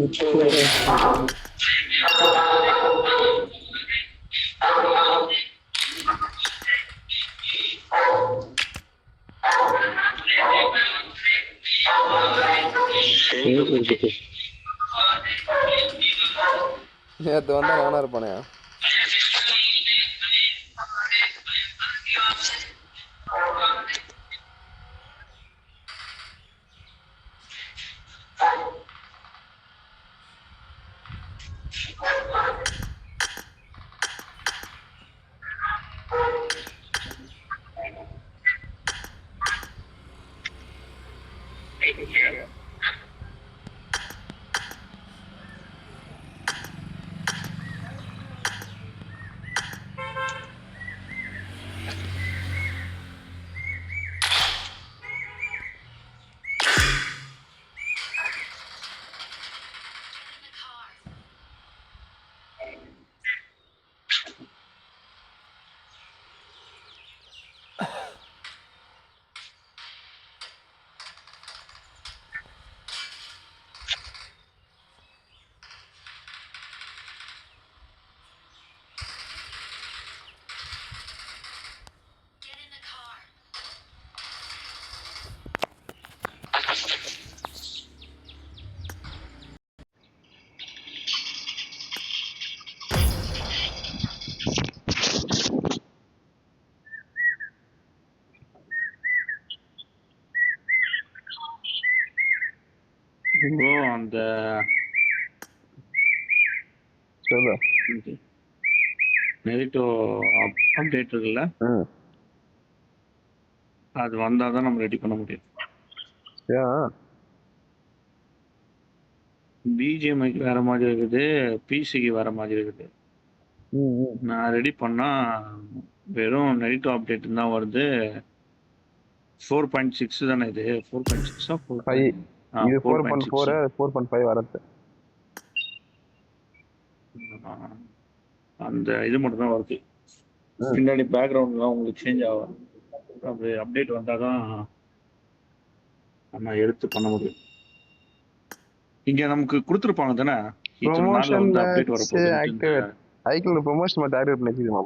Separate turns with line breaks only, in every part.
நேற்று வந்தா நானா இருப்பானே.
அந்த நெரிட்டோ அப்டேட் இருக்குல்ல, அது வந்தாதான் நம்ம ரெடி பண்ண முடியும். பிஜிஎம்ஐக்கு வேற மாதிரி இருக்குது, பிசிக்கு வேற மாதிரி இருக்குது. நான் ரெடி பண்ணா வெறும் நெரிட்டோ அப்டேட் தான் வருது. 4.6 தானே இது? 4.6
இது 4.4 4.5 வரது.
அந்த இது மட்டும் தான் வருது. பின்னாடி பேக்ரவுண்ட்லாம் உங்களுக்கு சேஞ்ச் ஆகும். அது அப்டேட் வந்தாதான் நம்ம எடுத்து பண்ண முடியும். இங்க நமக்கு கொடுத்துருப்பாங்க தானே
ப்ரமோஷன் அப்டேட் வரப்போகுது. ஆக்டிவேட் ஐக்கிள் ப்ரமோஷன் மட்டும் ஆக்டிவேட் பண்ணிக்கலாமா?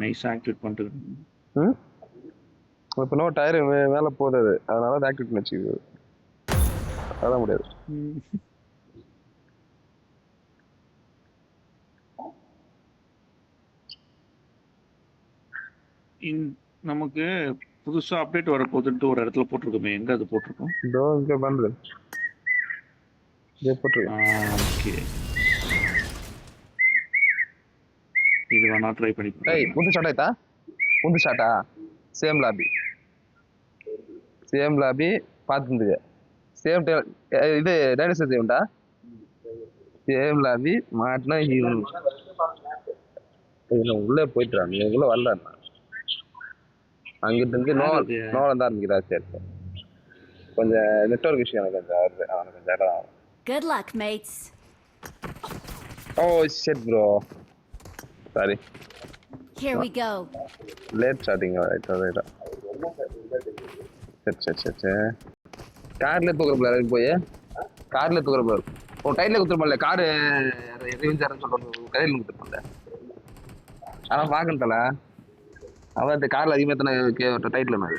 நைஸ் ஆக்டிவேட் பண்ணிட்டு.
இப்போ நோ டயர் மேலே போகுது, அதனால அதை ஆக்டிவேட் பண்ணி வச்சுக்குது. அதான் முடியாது.
நமக்கு புதுசா அப்டேட் வரப்போகுதுன்ட்டு ஒரு இடத்துல போட்டிருக்கோமே, எங்க அது போட்டிருக்கோம்?
இதோ இங்க பண்றது
ஓகே, இது வேணா ட்ரை பண்ணி பாருங்க.
புது ஷாட் ஆயிட்டா? புது ஷாட்டா? சேம் லாபி பார்த்துங்க. சேம் இது டைனோசர் சேம்டா. சேம் லாபி மாட்டினா உள்ளே போயிட்டுறான். நீ உள்ள வரல, அங்கிட்டு இருந்து நோலம் தான் ஆரம்பிக்கிறா. சரி, கொஞ்சம் நெட்வொர்க் விஷயம் எனக்கு கொஞ்சம் வருது. அவனுக்கு கொஞ்சம் இடம் ஆகும்.
Good luck, mates.
Oh shit, bro. Sorry.
Here we go.
Late starting, right? சரி. கார்ல தூக்குறப்பல போய் கார்ல தூக்குறப்பல ஓ டைட்ல குத்துறப்பல காரு ரிவெஞ்சாரன்னு சொல்றது கதையில குத்துறப்பல. ஆனா பாக்கல அவன் இந்த கார்ல அதிகமாக தானே டைட்டில் அது.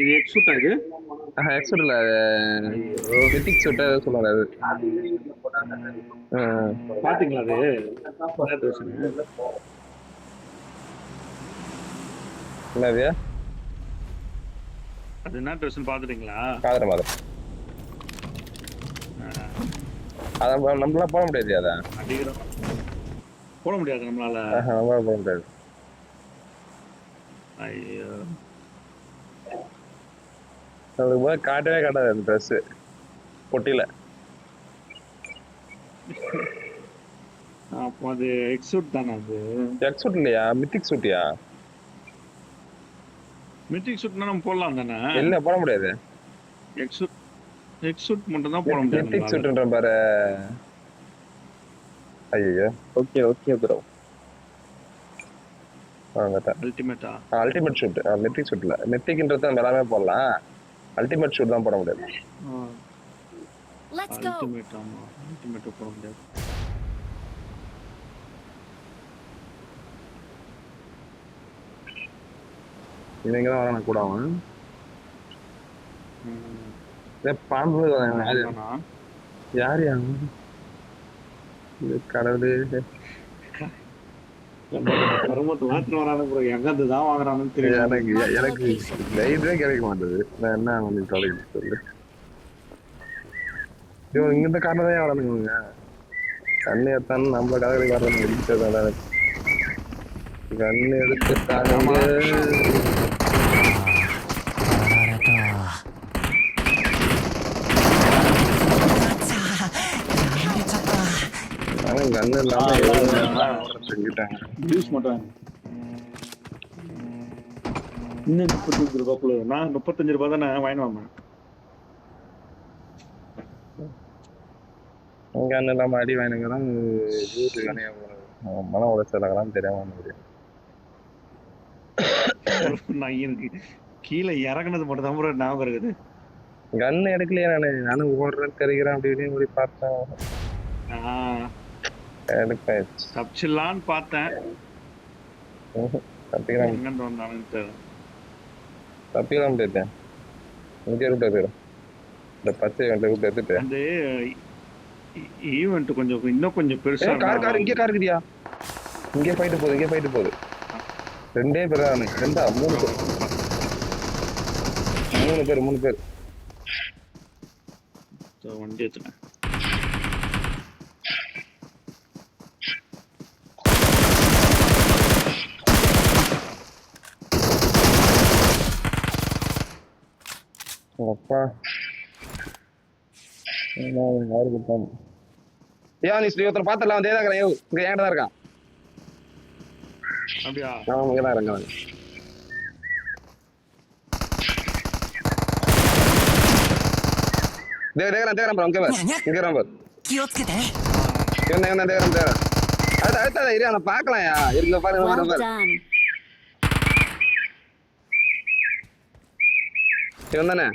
இது எக்ஸூட்டா? இது
எக்ஸூட் இல்ல, மித்திக் சூட்டா சொல்லுவாங்க. அது
பாத்தீங்களா? அது
என்னது?
அது என்ன ட்ரெஸ்னு பாத்துட்டீங்களா?
பாத்துறேன். அத நம்மளால போட முடியாது. அதான்
போட முடியாது நம்மளால.
போட முடியாது.
ஐயோ,
அதுக்கு போய் காட்டவே காட்டாது அந்த ட்ரெஸ் பொட்டியில.
அப்போ அது எக்ஸூட் தானே? அது
எக்ஸூட் இல்லையா, மித்திக் சூட்டியா?
மித்திக் சூட்னா நம்ம போடலாம் தானே?
இல்ல, போட முடியாது.
எக்ஸூட் மட்டும் தான் போட முடியாது.
மித்திக் சூட்ன்ற பாரு, ஐயோ ஓகே ப்ரோ வந்துட்டேன்.
அல்டிமேட்டா?
அல்டிமேட் ஷூட், மெத்திக் ஷூட்ல மெத்திக்ன்றது நம்ம எல்லாமே போடலாம். அல்டிமேட் ஷூட் தான் போட முடியாது.
Let's go.
அல்டிமேட், ஆமா அல்டிமேட் போட முடியாது.
இவங்க தான் வரான கூட அவன். பாம்பு யார் யாரு கடவுளே எனக்கு லைட்டே கிடைக்க மாட்டேது. நான் என்ன வந்து தொலைக்கு சொல்லு. இவன் இங்க இந்த காரணம் தான் வரானுங்க. கண்ணு எடுத்தான்னு நம்ம கடவுளுக்கு வர்றது எடுத்ததால கண்ணு எடுத்துட்டானுங்க. கண்ணு இல்லாம செஞ்சுட்டாங்க.
இன்னும் 35 ரூபாய்க்குள்ள. நான் 35 ரூபாய் தானே வாங்கி வாங்க.
கண்ணு இல்லாம அடி வாங்கினாங்கதான் மன உடைச்சலாங்களான்னு தெரியாம முடியும்.
நான் எனக்கு கீழே இறங்குனது மட்டும் தான் ப்ரோ ஞாபகம் இருக்குது.
கண்ணு எடுக்கலையே நானும் ஓடுறேன் தெரிகிறேன் அப்படி இப்படின்னு ஓடி பார்த்தேன்.
தப்பிச்சிடலான்னு பார்த்தேன்.
தப்பிக்கலாம் முடியாது. இங்கே ரூட் எடுத்துக்கிறேன். இந்த பச்சை ரூட் எடுத்துட்டு
அந்த ஈவெண்ட் கொஞ்சம் இன்னும் கொஞ்சம் பெருசா.
கார் இங்கே கார் இருக்குதியா? இங்கே ஃபைட்டு போகுது. ரெண்டே பேர் தான். ரெண்டா மூணு பேர்
வண்டி எடுத்துனேன்.
அப்பா ஏன் நீ ஸ்ரீவத்தனை பார்த்தல அவன் தேதான் இருக்கிறான். இங்க ஏன்டா தான் இருக்கான்.
அப்படியா?
அவன் இங்கே தான் இருக்கான். தேவரான் ப்ரோ இங்கே பார். தேவரான் அடுத்த இரு அவனை பார்க்கலாம்யா. இருங்க பாருங்க.
Well done.
இவன் தானே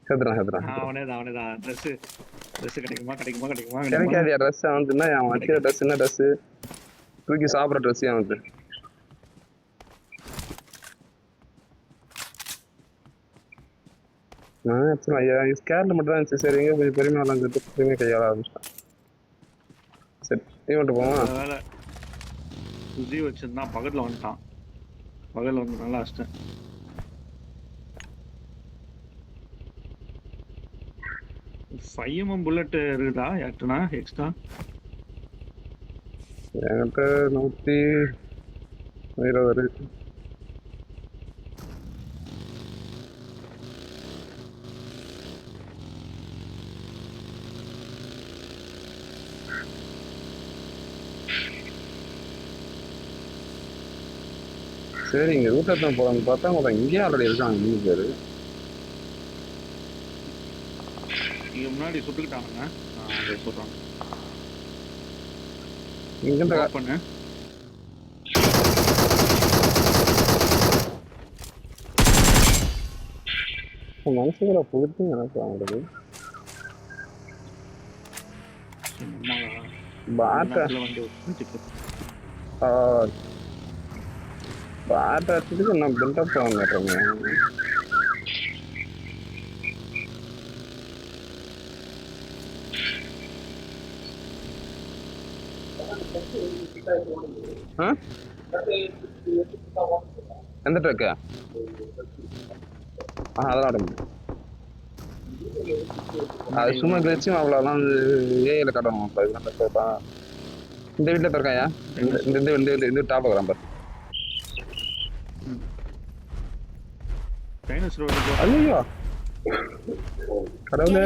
செத்துறான்.
அவனேதான். ட்ரெஸ் கிடைக்குமா?
கிடைக்காதியா ட்ரெஸ்? அவன் அவன் வச்சிருக்க ட்ரெஸ் என்ன ட்ரெஸ்? தூக்கி சாப்பிட்ற ட்ரெஸ் அவனுக்கு. ஐயா ஸ்கேர்ல மட்டும் தான் இருந்துச்சு. சரி எங்க கொஞ்சம் பெருமையா விளாண்டுட்டு பெருமையா கையாள ஆரம்பிச்சிட்டான். சரி ஈவெண்ட் போவான்.
சுஜி வச்சிருந்தான், பக்கத்துல வந்துட்டான். பகல் வந்து நல்லா அடிச்சிட்டேன். ஃபைவ் புல்லட் இருக்குதா எட்டுனா எக்ஸ்ட்ரா?
என்கிட்ட 120 இருக்கு. சரி இங்க ரூட்டை தான் போறான்னு பார்த்தா அவங்க இங்கேயே ஆல்ரெடி இருக்காங்க 3 பேரு.
இங்க முன்னாடி சுட்டுக்கிட்டானுங்க. சொல்றாங்க
இங்க
பண்ணு.
மனசுல புகுத்து எனக்கு அவங்களுக்கு பாட்டா பாட்டாச்சுக்கு நான் பில்டப் வாங்கிட்டேங்க. எந்த ட்ரக்கு? அதெல்லாம் ஆட முடியும். அது சும்மா கிளச்சும் அவ்வளோலாம் ஏஐல காட்டணும். இந்த வீட்டில் இருக்காயா? இந்த டாப் இருக்கிறான் பாரு. ஐயோ கடவுளே.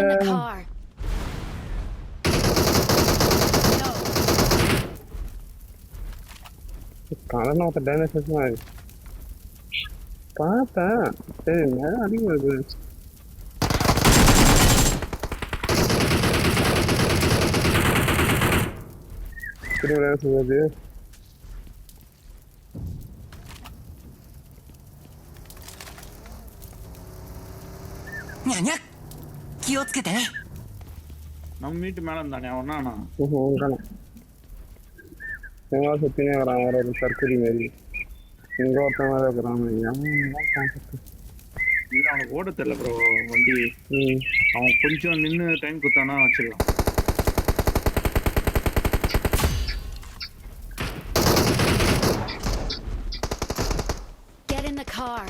கலனா ஒருத்த டைனோசர்ஸ் பார்த்தேன். சரி நேரம் அடிக்கிறது. திரும்ப என்ன சொல்றது
にゃにゃ気をつけてね
நம்ம வீட்டு மேல இருந்தானே அவனா
காணும் எங்களால் சுத்தினே வரான் வேற ஒரு சர்க்கரி மாரி எங்க ஒருத்தன் வேற இருக்கிறான்
இல்ல அவனுக்கு ஓட தெரியல ப்ரோ வண்டி அவன் கொஞ்சம் நின்னு டைம் கொடுத்தானா வச்சிடலாம்
Get in the car.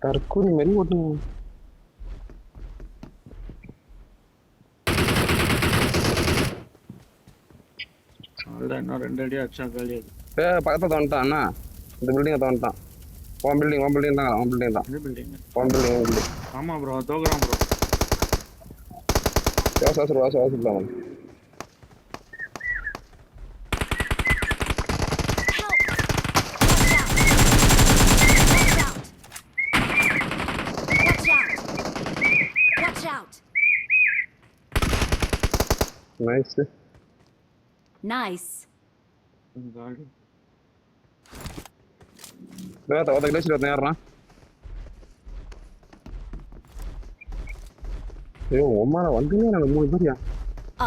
தற்கொலை மாரி ஓட்டுங்க
அதுதான் இன்னும் 2 அடி அடிச்சா காலியாது
பக்கத்துல தோண்டான் அண்ணா இந்த பில்டிங்கை தோண்டான் உன் பில்டிங் தான் உன் பில்டிங் தான்
எந்த பில்டிங்
உன் பில்டிங்
ஆமா ப்ரோ தோக்குறான் ப்ரோ
வாசல்
Help! Watch out! Watch out! Watch out!
Nice
Nice.
காலி
ஒருத்த கிளேஸ் ஏறான் ஐயோ உமார வந்தீங்க நாங்கள் 3 பேரியா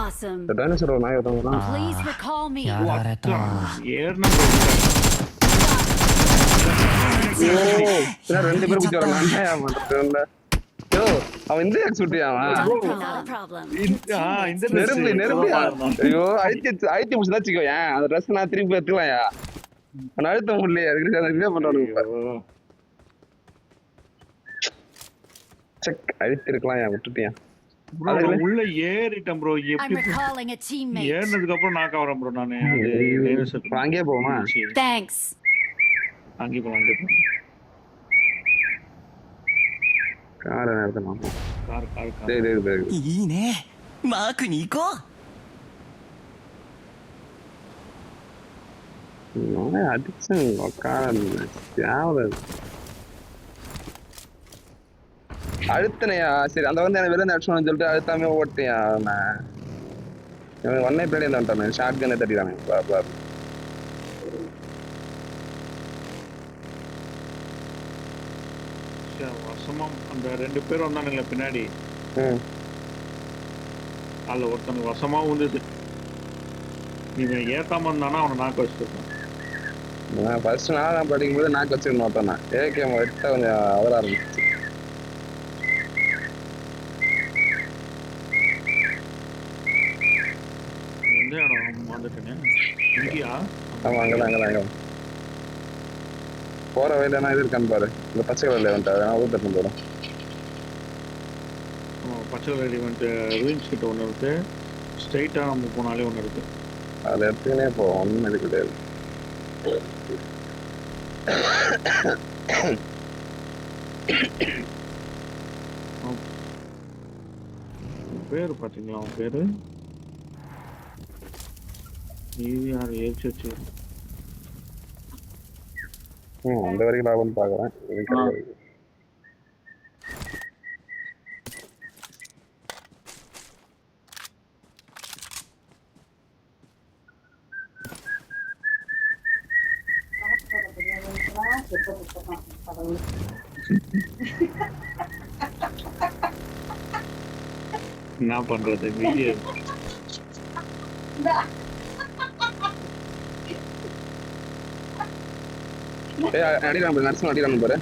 Awesome.
இந்த டைனோசர் நாய் ஒருத்தவங்க
Please recall me.
やられた
ஏறினா
ரெண்டு பேரும் குச்சி வரான் நான் பண்றேன் யோ அவன் இந்த சுட்டியா
Not a problem.
இந்த
நெருப்பு ஐயோ அழுத்தி முடிச்சு வச்சுக்கோ ஏன் அந்த ட்ரெஸ் நான் திருப்பி எடுத்துக்கலாம்யா நான் அழுத்த முடியலையே அதுக்கு பண்றானுங்க செக் அழுத்தி இருக்கலாம் ஏன் விட்டுட்டியா
உள்ள ஏறிட்டேன் ப்ரோ
I'm
எப்படி
recalling a teammate.
ஏறினதுக்கு அப்புறம் நாக் ஆவறேன் ப்ரோ நானு
அங்கே போமா
Thanks.
அங்கே போலாம்
கார நேரத்தை
கார் கார் கார்
சரி
いいねマークに行こう
அடிச்சு கார தேவை அழுத்தனையா சரி அந்த வந்து எனக்கு வெளியே அடிச்சோன்னு சொல்லிட்டு அழுத்தாமே ஓட்டியா அவன் ஒன்னே பின்னாடி வந்துட்டான் ஷார்ட் கண்ணை தட்டிடானே பாரு
வசமா அந்த 2 பேர் வந்தானுங்களே பின்னாடி அதுல ஒருத்தனுக்கு வசமா வந்தது நீங்க ஏத்தாம இருந்தானா அவனை நாக்க வச்சுருப்பான்
ஃபர்ஸ்ட் நான் படிக்கும்போது நாக்கு வச்சுக்கணும் ஒருத்தனா ஏகே வெட்ட கொஞ்சம் அவர ஆரம்பிச்சு
எந்த இடம் வந்துட்டேனே இங்கேயா
ஆமா அங்கதான் போற வயல இது இருக்கான்னு பாரு இந்த பச்சை கலர்ல வந்துட்டு ஊத்தட்டு போறோம்
பச்சை கலர் ஈவெண்ட் ரூயின்ஸ் கிட்ட ஒன்று இருக்கு ஸ்ட்ரைட்டா நம்ம போனாலே ஒன்று இருக்கு
அதை எடுத்துக்கினே போவோம் ஒன்றும் இது கிடையாது
பேரு பாத்தீங்களா அவன் பேரு யார் ஏச்சு
அந்த வரைக்கும் லாபம்னு பாக்குறேன்
என்ன பண்றது வீடியோ
அடிக்கலாம் நர்சன் அடிக்கலாம் பாரு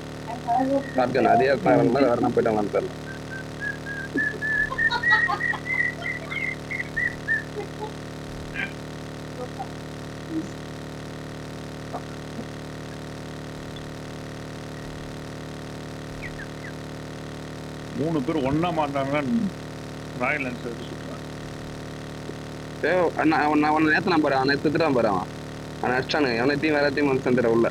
பார்க்கணும் அதே வேற நான் போயிட்டாங்க தெரியல
மூணு பேர் ஒன்னா மாட்டாங்கன்னு ராயல் ஆன்சர்
அண்ணா நான் உன்னை நேற்று நான் பாரு அவனை எடுத்துட்டு பாரு அவன் அடிச்சானு அவனைத்தையும் வேற எத்தையும் வந்து சந்திர உள்ள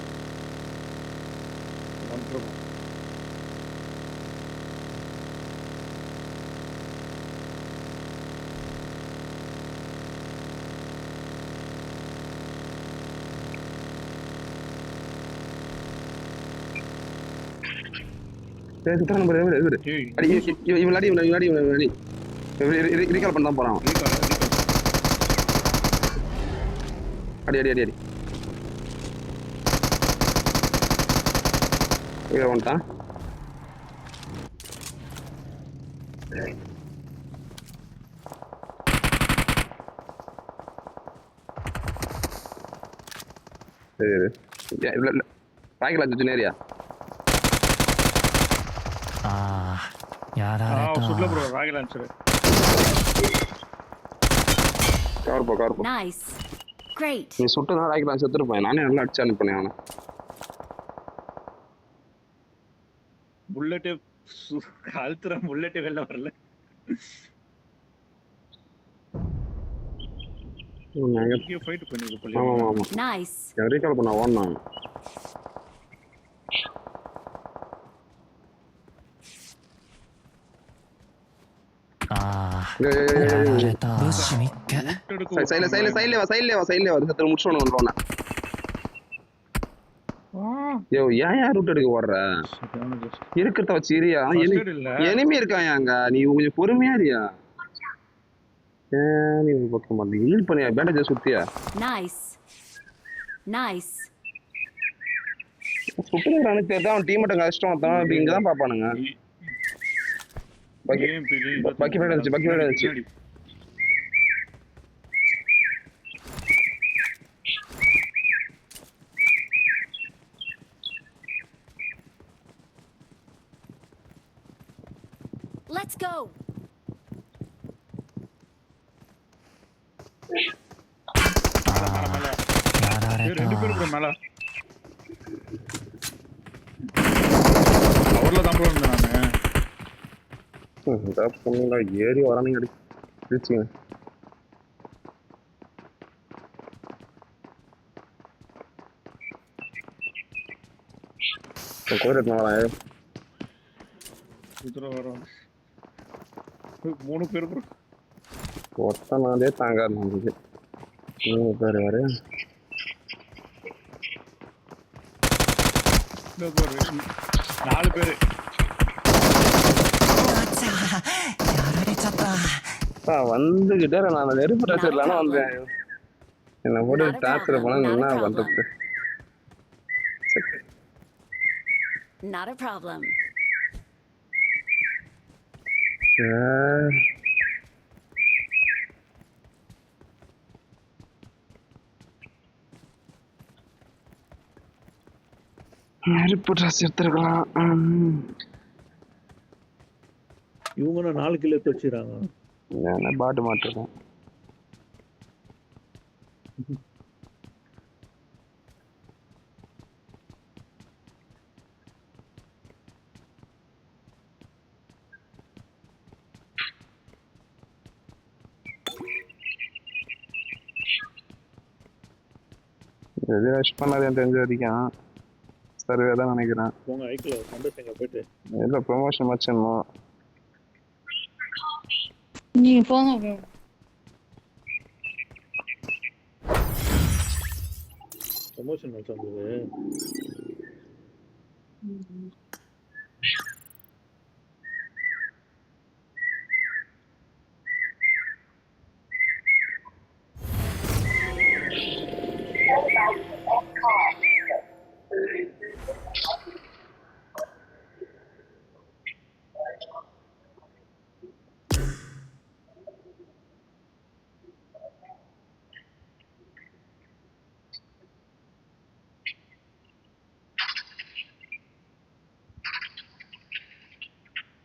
சரி சுத்தம் நம்பர் இவரு
ஏய்,
அடி இவன் ரீகால் பண்ண தான் போறான் அடி அடி அடி அடி இவன் வந்துட்டான் சரி இல்ல இல்ல பாய்க்கலாம் சுற்றி நேரியா
சுட்ல ப்ரோ ராகல் ஆன்சர்
கவர் போ
Nice. Great.
நீ சுட்டு தான் ராய்க்கலாம் செத்துருப்பேன் நானே நல்லா அடிச்சு அனுப்பினேன் அவனை
புல்லட்டே அழுத்துற புல்லட்டே வெளில வரல. இங்கே ஃபைட் பண்ணிருக்கு
ஆமா ஆமா
Nice.
ரீகால் பண்ண ஓடனான் ரூட் எடுக்க ஓடுற இருக்கிறத வச்சு இரியா எனிமி இருக்காயா அங்க நீ கொஞ்சம் பொறுமையா இருயா நீ ஒரு பக்கம் பண்ணி ஹீல் பண்ணியா பேண்டேஜ் சுத்தியா
Nice. Nice.
சுட்டுறானு தெரிஞ்சா அவன் டீம் மட்டும் கஷ்டம் வந்தான் அப்படி இங்கதான் பாப்பானுங்க பக்கி இருந்துச்சு
Let's go.
ரெண்டு பேரும் ப்ரோ மேல அவர்ல தான் ப்ரோ இருந்தேன் நானு
ஏறி வரானுங்க அடிச்சுங்க கோயில் வரேன்
வரோம் 3 பேர் ப்ரோ
ஒத்தனாலே தாங்காது நமக்கு 3 பேர் யாரு
4 பேர்
வந்துகிட்டே நான் நெருப்பு டாக்டர்லான வந்தேன் என்ன போட்டு டாக்டர் போனா என்ன பண்றது
Not a problem.
நெருப்பு ட்ரெஸ் எடுத்துருக்கலாம்
இவங்க 4 கிலோ எடுத்து வச்சுறாங்க
என்ன பாட்டு மாட்டிருக்கேன் எது ரஷ் பண்ணாது எனக்கு தெரிஞ்ச வரைக்கும் சர்வே தான் நினைக்கிறேன்
போங்க ஐக்கில் சந்தோஷங்க போயிட்டு
இல்லை ப்ரொமோஷன் மச்சன்மா
நீங்க போங்க
ப்ரொமோஷன் மேட்ச் வந்தது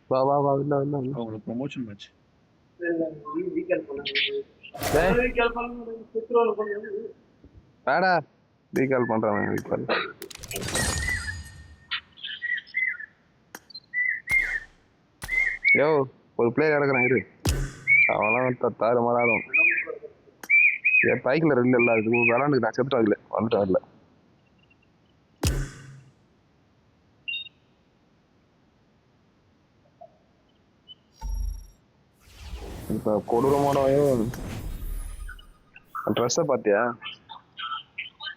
வா வா வா இல்ல இல்ல
அவங்களுக்கு ப்ரொமோஷன் மேட்ச்
வாடா ரீகால் பண்றான் ரீகால் யோ ஒரு பிளேயர் எடுக்கிறான் இரு அவெல்லாம் தாறு மாறாடும் என் பைக்கில் ரெண்டு இல்லை அது விளாண்டுக்கு நான் செத்துட்டு வரல வந்துட்டு வரல இப்போ கொடூரமானவையும் ட்ரெஸ்ஸை பார்த்தியா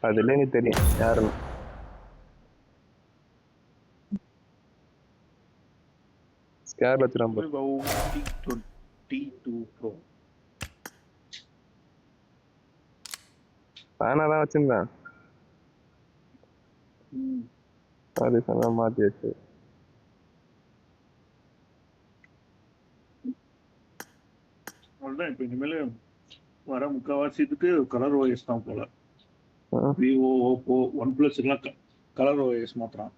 அதுலேயே நீ தெரியும் யாருன்னு ஸ்கேர் வச்சிடாம பாரு.
T22 Pro.
நானா தான் வச்சிருந்தேன். அது சொன்னா மாத்தி வச்சு.
அவ்வளவுதான். இப்ப இனிமேல் வர முக்கால்வாசி இதுக்கு கலர் ஓஎஸ் தான் போல.
ஆ.
விவோ, ஓப்போ, ஒன் பிளஸ்க்குலாம் கலர் ஓஎஸ் மாத்துறான்.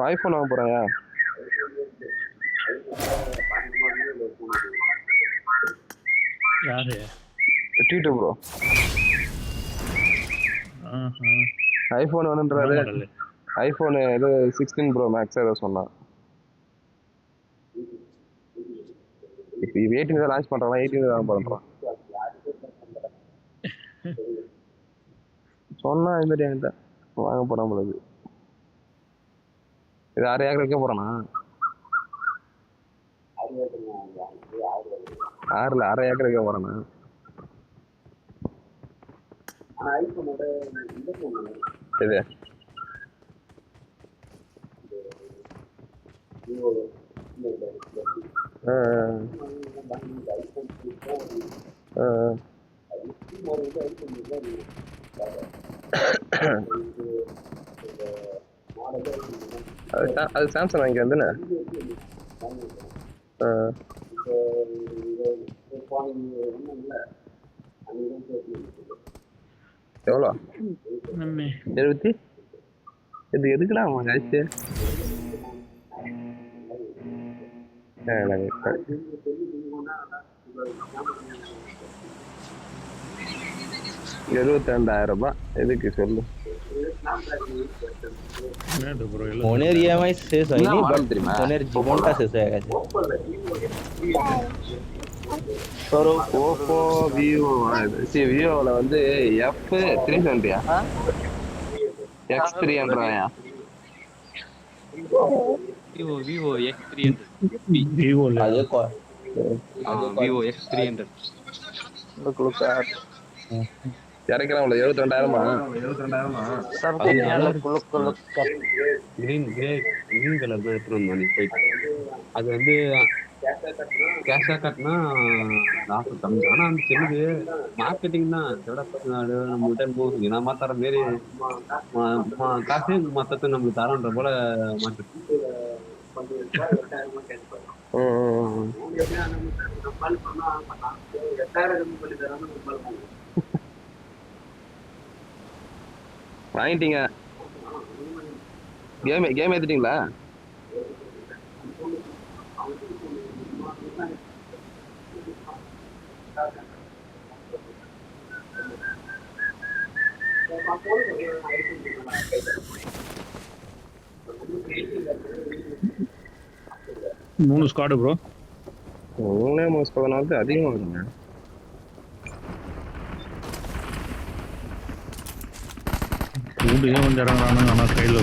ஐபோன் வாங்க போறாயா?
யாரு?
T2 bro. ஐபோன் வேணுன்றாரு. ஐபோன் ஏதோ 16 ப்ரோ மேக்ஸ் ஏதோ சொன்னான். இப்போ 18 தான் லான்ச் பண்றான், 18 தான் பண்றான். சொன்னா இந்த மாதிரி என்கிட்ட வாங்க போறான் போல இது. இது 6 ஏக்கர் வைக்க போறானா? 6 அரை ஏக்கர் வைக்க போறானா? இது அது சாம்சங் வாங்கி வந்துண்ணே. எவ்வளோ? 70. இது எதுக்குடா அவன் ஆச்சு? ₹72,000 எதுக்கு சொல்லு?
ফোনের ইএমআই শেষ হয়নি, বাট ফোনের জীবনটা শেষ হয়ে গেছে।
ஓப்போ விவோ விவோவில் வந்து F320 X300
vivo X300
விவோல
அது
vivo X300
இறக்கிறாங்கள 72,000
green கலர் தான் எடுத்துட்டு வந்தோம் போயிட்டு. அது வந்து கேஷா கட்டினா லாபம் கம்மி. ஆனா அந்த செல்லுக்கு மார்க்கெட்டிங் தான் எவ்வளோ 14 நம்மகிட்ட போகுது. நான் மாத்தார மாரி காசு மொத்தத்தை நம்மளுக்கு தரன்ற போல மாற்றிட்டு
வாங்கிட்டீங்க. கேம் ஏத்துட்டீங்களா?
மூணு ஸ்குவாட் ப்ரோ.
3 அதிகமாக வருங்க.
கூடு வந்து இறங்குறானுங்க. ஆனால் கையில்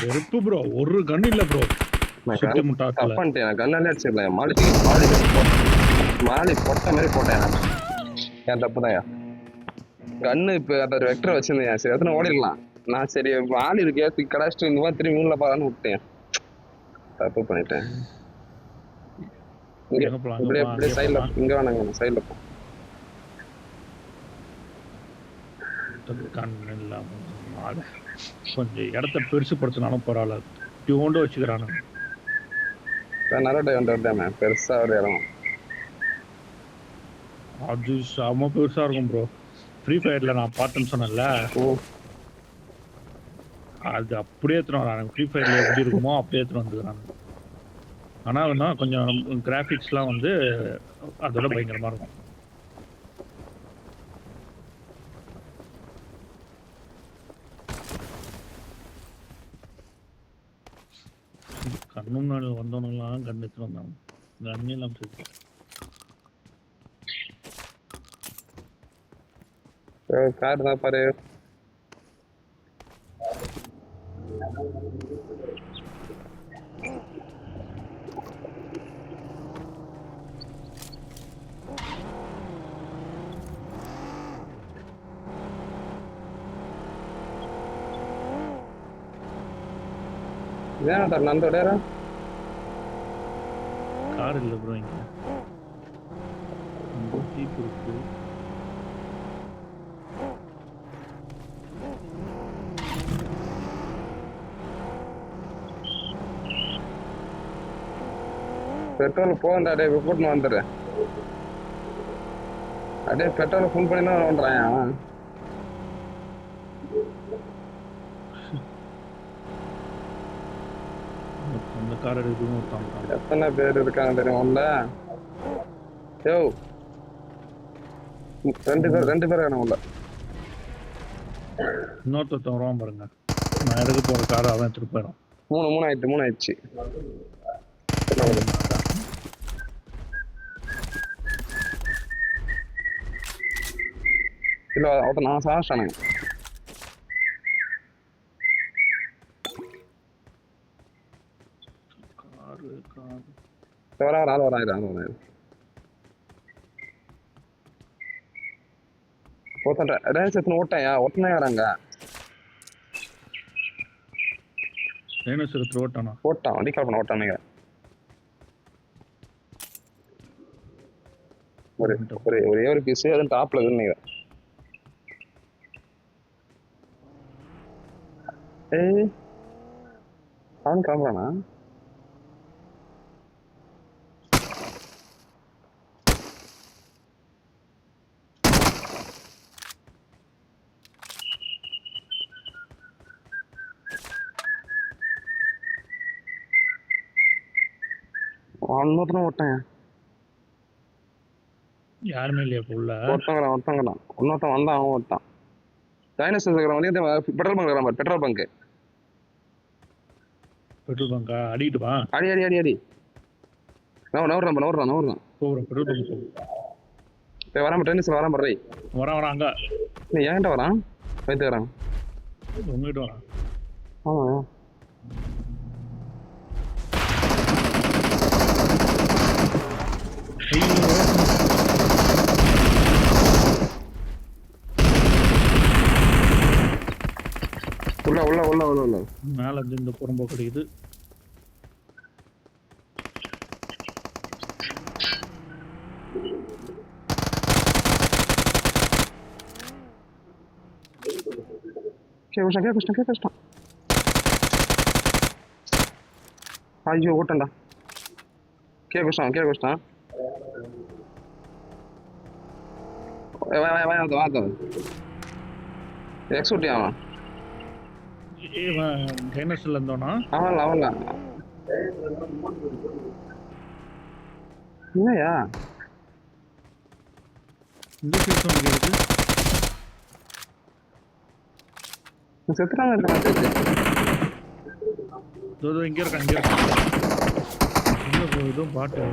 வெறுப்பு ப்ரோ. ஒரு கன் இல்ல ப்ரோ. சுத்தி முட்டாக்கல
பண்ணிட்டேன். கண்ணாலே அடிச்சிடலாம். மாலி பொட்ட மாதிரி போட்டேன். என் தப்பு தான். கண்ணு இப்போ அதை ஒரு வெக்டர் வச்சிருந்தேன். சரி எத்தனை ஓடிடலாம். நான் சரி மாலி இருக்கு கடாச்சிட்டு இந்த மாதிரி திரும்பி மூணுல பாதான்னு விட்டேன். தப்பு பண்ணிட்டேன். இப்படியே சைட்ல இங்க வேணாங்க. சைட்ல போ.
கண்ணு இல்லாம கொஞ்சம் இடத்த பெருசுப்படுத்தினாலும் பரவாயில்ல. டியூண்டு வச்சுக்கிறானுங்க.
நிறைய டைம் வந்துட்டாமே பெருசா ஒரு இடம்.
அது செம பெருசா இருக்கும் ப்ரோ. ஃப்ரீ ஃபயர்ல நான் பார்த்தேன்னு சொன்னேன்ல, அது அப்படியே எடுத்துன்னு வராங்க. ஃப்ரீ ஃபயர்ல எப்படி இருக்குமோ அப்படியே எடுத்துன்னு வந்துக்கிறாங்க. ஆனால் வந்து கொஞ்சம் கிராஃபிக்ஸ்லாம் வந்து அதோட பயங்கரமா இருக்கும். கண்ணு முன்னாடி வந்தவனெல்லாம் கண்ணு எடுத்துட்டு வந்தாங்க. கண்ணெல்லாம் போயிட்டு
கார் தான் பாரு. ஏன் தர அந்த டேரா
கார் இல்லை ப்ரோ இங்கே ஜீப் இருக்கு.
பெட்ரோல் போகண்டா டே கூட்டின்னு வந்துடுறேன். அடே பெட்ரோல் ஃபுல் பண்ணி தான் வந்துடுறான்.
அந்த கார் எடுக்கணும் ஒருத்தாங்க.
எத்தனை பேர் இருக்காங்க தெரியுமால? யோ 2 பேர் வேணும் உள்ள.
இன்னொருத்தன் வருவான் பாருங்க. நான் எடுக்க போற கார் அவன் எடுத்துட்டு போயிடும்.
3 ஆயிடுச்சு. இல்ல அவன் நான் சாப்பிட்டானே. வராயிரம் ஓட்டையா ஒட்டனே வராங்க. ஓட்டான் வண்டி கால் பண்ண ஓட்டானுங்க. ஒரே ஒரு பீஸ் அது டாப்ல இருக்குன்னு. ஏய் அவன் கிளம்புறானா? ஓட்டேன்
யாருமே இல்லையா உள்ள?
ஒருத்தங்களாம் இன்னொருத்தன் வந்தான். அவன் ஓட்டான். டைனோசர் பெட்ரோல் பங்க் வரான். பெட்ரோல் பங்க்
அடிக்கிட்டு வா.
அடி நவுறான்.
பெட்ரோல் பங்க்
வராம டைனோசர் வராம பண்றே.
வரான் அங்க.
நீ என்கிட்ட வரான் வைத்து வரான்.
உங்ககிட்ட வரான்.
ஆமா உள்ள
மேல இருந்து இந்த புறம்போ கிடைக்குது.
கஷ்டம். ஐயோ ஓட்டண்டா. கஷ்டம். எக்ஸூட்டி அவன்
டைனோசர்ல இருந்தோனா?
அவன்ல என்னையா
இந்த சீசன் இருக்கு.
செத்துறாங்க
இங்க இருக்கான். இதுவும் பாட்டு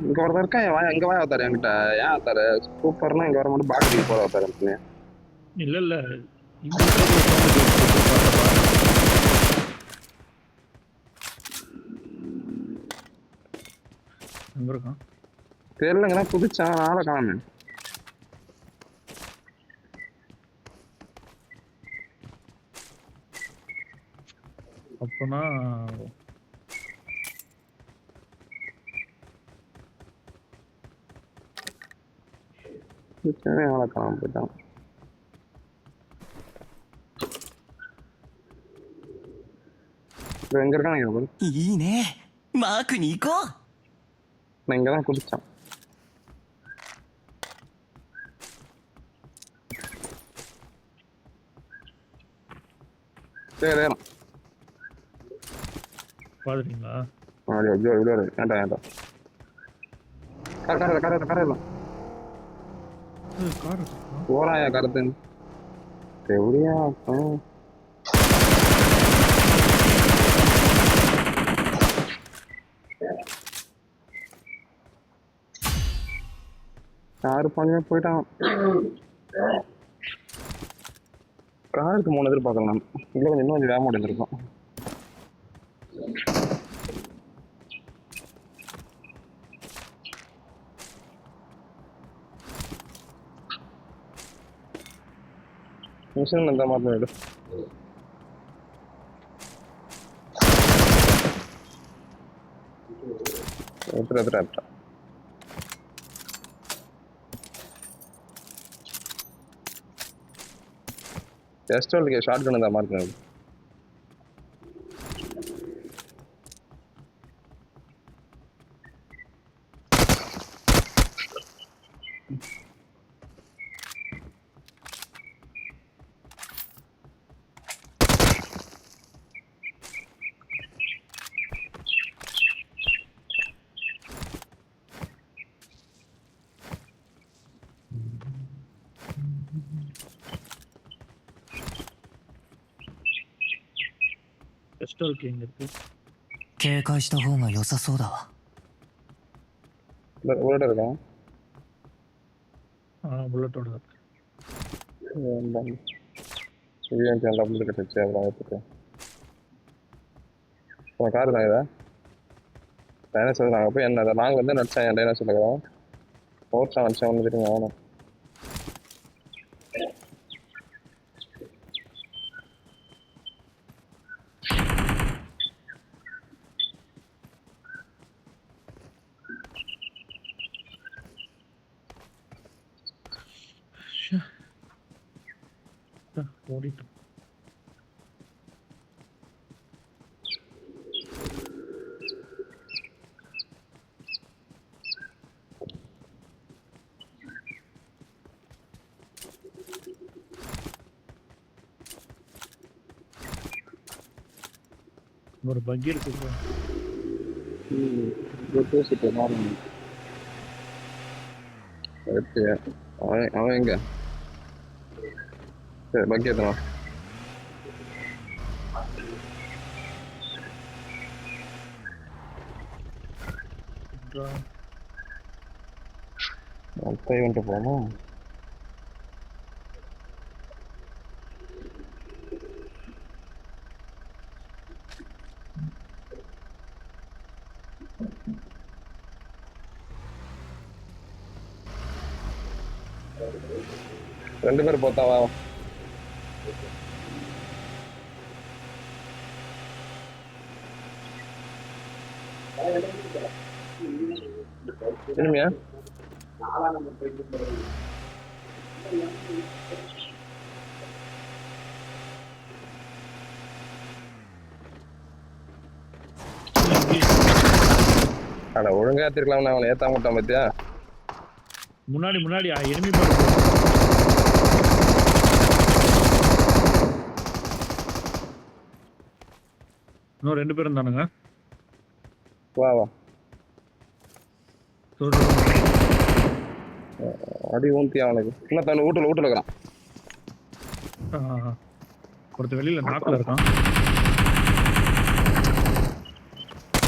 இங்க ஒருத்தர் இருக்கா. இங்க வாய ஆத்தாரு என்கிட்ட. ஏன் ஆத்தாரு சூப்பர்னா இங்க வர மட்டும் பாட்டு போற ஆத்தாரு.
இல்ல எங்க இருக்கான்
தெரியலங்கண்ணா. புதுச்சான் ஆளை காணு.
அப்பனா
ஆளை காணாம போயிட்டான். எங்க இருக்கான்?
いいね。マークに行こう。
நான் இங்கதான் குதிச்சான். சரி
பாத்துட்டீங்களா?
வேண்டாம் போறாயா கருத்து எப்படியா? கார் பண்ணி போயிட்டான். காருக்கு 3 எதிர்பார்க்கலாம் நான். இல்லை கொஞ்சம் இன்னும் கொஞ்சம் வேகமாக இருந்திருக்கும். மிஷின் எந்த மாதிரி எடு. எத்தனை எஸ்டோலுக்கு ஷார்ட் கன் இந்த மாதிரி இருக்கு.
பெஸ்டல் கிங் இருக்கு.
警戒した方が良さそうだわ。
புல்லட் இருக்கா?
புல்லட்டோட இருக்கு.
இது நல்லா புல்லட் கட்டுச்சு. அப்புறம் எடுத்துட்டு காரு தான் இதை டைனோசர் நாங்கள் போய் என்ன நாங்கள் வந்து நடிச்சேன். என் டைனோசர் இருக்கிறோம் ஓட்டம் நடிச்சேன். ஒன்று தெரியுங்க ஆகணும்.
ஓடிட்டோம். ஒரு பக்கி இருக்கு.
அவன் எங்க சரி பக்கி எத்தனா வந்துட்டு போமா. ரெண்டு பேர் போத்தா வா. இனிமையா அட ஒழுங்கா ஏத்திருக்கலாம். அவனை ஏத்தாம விட்டான் பத்தியா.
முன்னாடி முன்னாடி எனிமி இன்னும் 2 பேரும் தானுங்க.
வா வா அடி ஊந்தி அவனுக்கு இன்னும் தண்ணி வீட்டுல இருக்கிறான்.
ஒருத்தர் வெளியில நாக்குல இருக்கான்.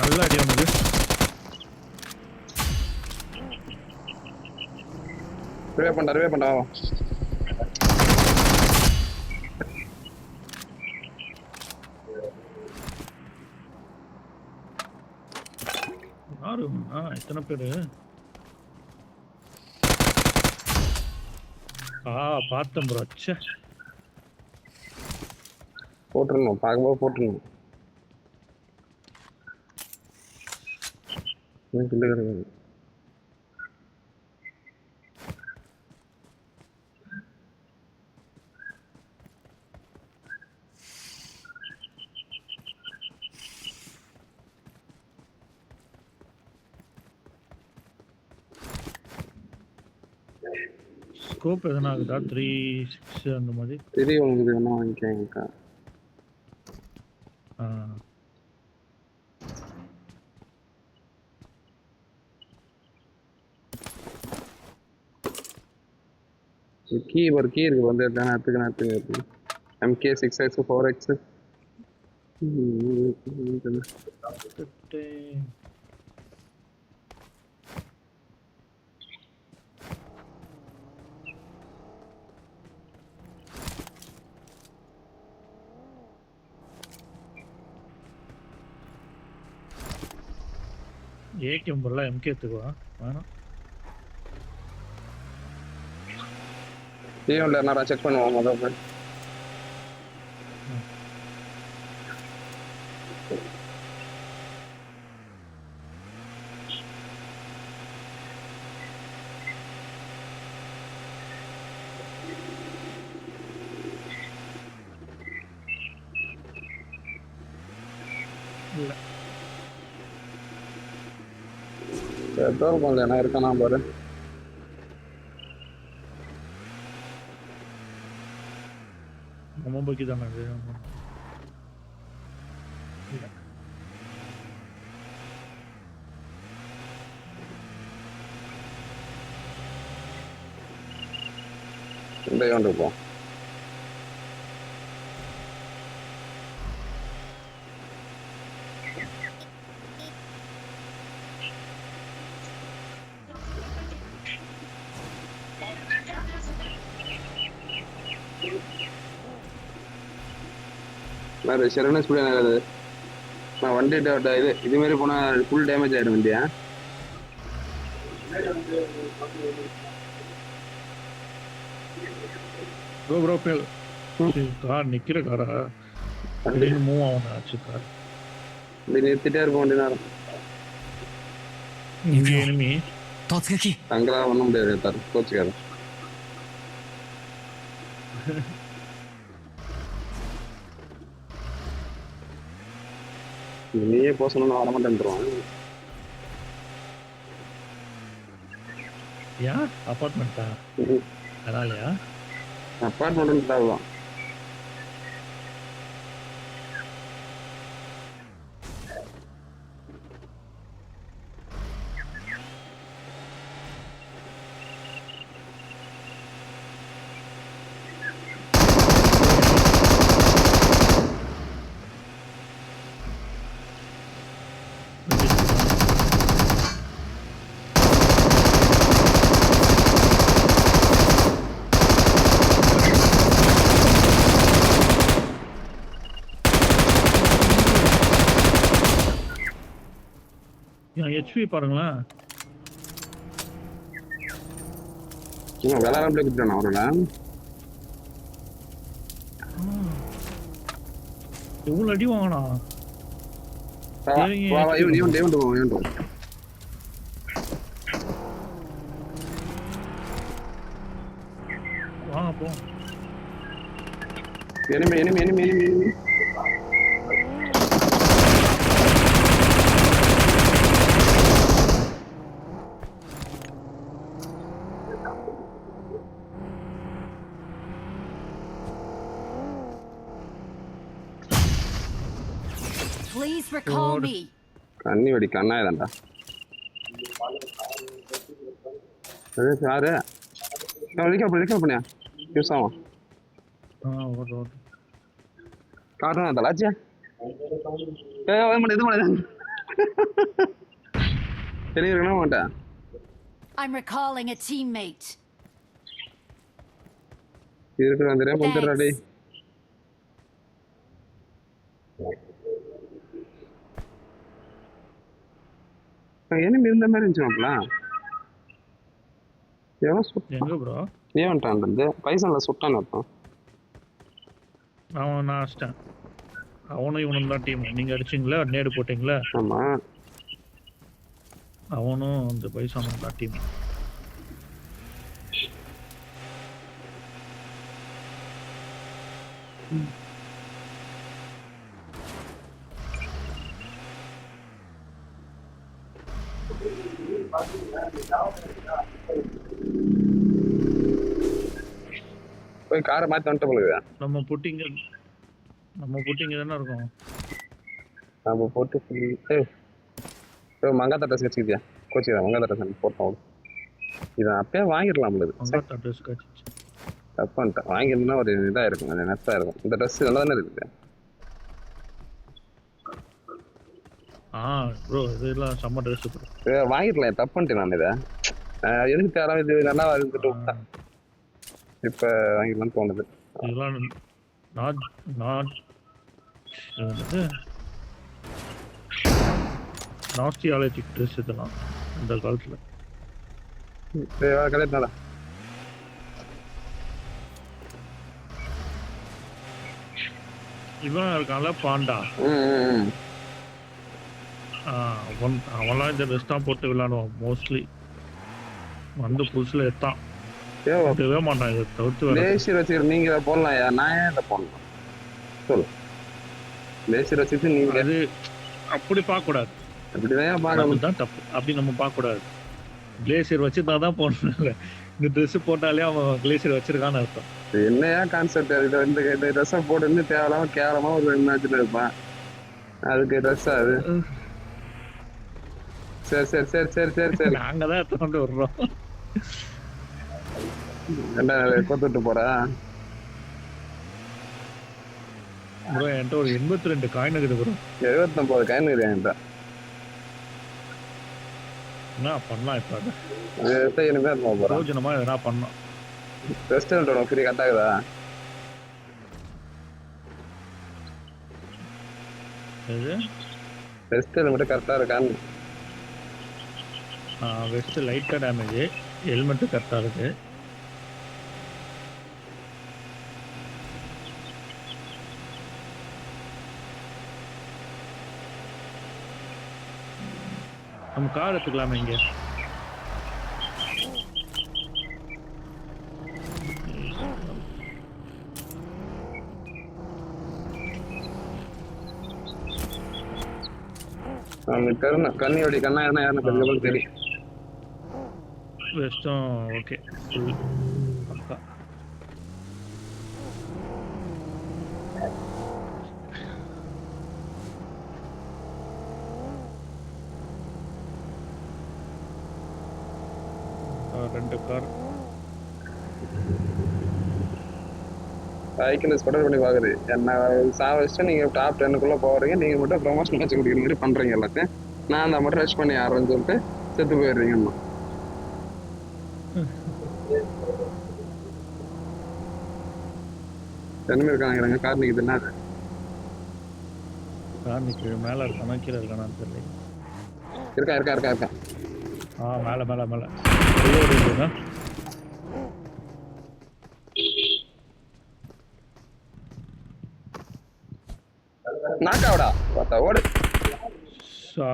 நல்ல அடி அவனுக்கு.
ரிவே பண்ணா
யாரு எத்தனை பேரு? பார்த்தேன் ப்ரோ. அச்சா
போட்டுருணும் பார்க்கும்போது போட்டுருணும்.
ஸ்கோப் எதனா ஆகுதா? 3-6 அந்த மாதிரி
தெரியும். உங்களுக்கு வேணா வாங்கிக்கா. கீ இருக்கு வந்து எடுத்துக்க. MK 6X 4X
ஏகேம் போல எம்கே எடுத்துக்குவா வேணாம்.
டீம்ல என்ன செக் பண்ணுவோம் முதல்ல.
இல்ல
பெட்ரோல் பங்க்ல என்ன இருக்கானா பாரு.
நம்ம பக்கி தானே அது. இல்ல
இந்த கொண்டு போ. வேறு சரண ஸ்பீட் ஆகுது. நான் வண்டி இது மாதிரி போனால் ஃபுல் டேமேஜ் ஆகிடும் வண்டியா.
ப்ரோ கார் நிக்கிற காரா திடீர்னு மூவ் ஆகணும் ஆச்சு கார்.
இப்படி நிறுத்திட்டே இருக்க வண்டி நேரம்.
இங்கே எனிமி
突撃
அங்கெல்லாம் பண்ண முடியாது தார் கோச்சுக்காரு. நீயே போக சொன்னா வர மாட்டேன்றான்.
யா அபார்ட்மெண்ட்டா அதனாலயா
அப்பார்ட்மெண்ட் தான்.
ஹெச்பி பாருங்களேன்.
விளாட கொடுத்துட்டான் அவரோட.
எவ்வளவு அடி வாங்கினா வாங்க போ.
enemy.
Please recall me.
கண்ணி வெடி கண்ணாயிரண்டா. யாரு ரெக்கார்ட் பண்ணியா யூஸ் ஆகும். காட்டுறேன் தலாச்சியா. இது பண்ண தெரியல மாட்டேன்.
I'm recalling a teammate.
இருக்கிற அந்த ரேம் வந்துடுறாடி. enemy இருந்த மாதிரி இருந்துச்சுங்களா?
எங்க ப்ரோ
ஏவன்ட்டான் வந்து பைசன்ல சுட்டான்னு அர்த்தம்.
நான் அடிச்சிட்டேன். அவனும் இவனும் தான் டீம். நீங்க அடிச்சிங்களா நேடு போட்டீங்களா?
ஆமா
அவனும் அந்த பைசானும் தான் டீம்.
போய் காரை மாத்தி வந்துட்டு போலுங்க.
நம்ம புட்டிங்க தானே இருக்கும்.
நம்ம போட்டு மங்காத்தா ட்ரெஸ் வச்சுக்கிட்டியா? கோச்சிக்கிறேன் மங்காத்தா ட்ரெஸ் போட்டோம். இதை அப்பயே வாங்கிடலாம். தப்பு பண்ணிட்டேன். வாங்கியிருந்தா ஒரு இதாக இருக்கும், கொஞ்சம் நெஸ்ஸாக இருக்கும். இந்த ட்ரெஸ் நல்லா தானே இருக்குது.
ப்ரோ இதெல்லாம் செம்ம ட்ரெஸ் ப்ரோ.
வாங்கிடலாம். தப்பு பண்ணிட்டேன் நான் இதை. எதுக்கு தேவை இது நல்லா இருந்துட்டு விட்டேன். இப்போ வாங்கிடலாம்னு தோணுது.
இதெல்லாம் நாஸ்டியாலஜிக் ட்ரெஸ் இதெல்லாம் அந்த காலத்துல.
கரெக்டாடா.
இவன் இருக்கான்ல பாண்டா, அவன்லாம் இந்த ட்ரெஸ் தான் போட்டு விளையாடுவான் மோஸ்ட்லி. வந்து புதுசுல எத்தான் போட்டவே மாட்டான். இதை தவிர்த்து
லேசியர் வச்சுக்கிற நீங்க இதை போடலாம். நான் ஏன் இதை போடலாம் சொல்லு. லேசியர் வச்சுட்டு நீங்க
அது அப்படி பார்க்க கூடாது.
அப்படிதான் பார்க்கணும்.
தான் தப்பு. அப்படி நம்ம பார்க்க கூடாது. கிளேசியர் வச்சுருந்தா தான் போடணும். இந்த ட்ரெஸ் போட்டாலே அவன் கிளேசியர் வச்சிருக்கான்னு அர்த்தம்.
என்னையா கான்செப்ட்? இதை இந்த ட்ரெஸ்ஸை போட்டு தேவையில்லாம கேவலமா ஒரு மேட்ச்ல இருப்பான். அதுக்கு ட்ரெஸ் அது. சரி சரி சரி சரி சரி சரி
நாங்க தான் எடுத்துட்டு வர்றோம்.
என்ன கொத்துட்டு போறா
ப்ரோ? என்கிட்ட ஒரு 82 காயின் இருக்குது ப்ரோ.
79 காயின் இருக்குது என்கிட்ட.
என்ன பண்ணலாம் இப்போ?
போறோம்
எதனா பண்ணலாம்.
ரெஸ்டாரண்ட் ஃப்ரீ கட் ஆகுதா?
எது
ரெஸ்டாரண்ட் மட்டும் கரெக்டா இருக்கான்னு.
வெஸ்ட் லைட்டா டேமேஜ், ஹெல்மெட் கரெக்டா இருக்கு. நம்ம கார் எடுத்துக்கலாமா இங்க?
கண்ணியோட கண்ணா என்ன யாருன்னு கொஞ்சம் தெரியும்.
வெஸ்டும் ஓகே. பக்கா. ரெண்டு கார்
ஐக்கனஸ் படம் பண்ணி பாக்குது. என்ன சாவச்சு நீங்க டாப் 10க்குள்ள போறீங்க. நீங்க மட்டும் ப்ரொமோஷன் வச்சு குடிக்கிற மாதிரி பண்றீங்க எல்லாத்தையும். நான் அந்த மட்டும் ரஷ் பண்ணி ஆடுறேன்னு சொல்லிட்டு செத்து போயிடுறீங்க. என்னமே இருக்காங்க கார் நிக்குதுன்னா
கார் நிக்கு மேல இருக்கானா கீழே இருக்கானான்னு தெரியல.
இருக்கா இருக்கா இருக்கா இருக்கா.
மேல மேல மேல
நாக்காவடா பார்த்தா ஓடு.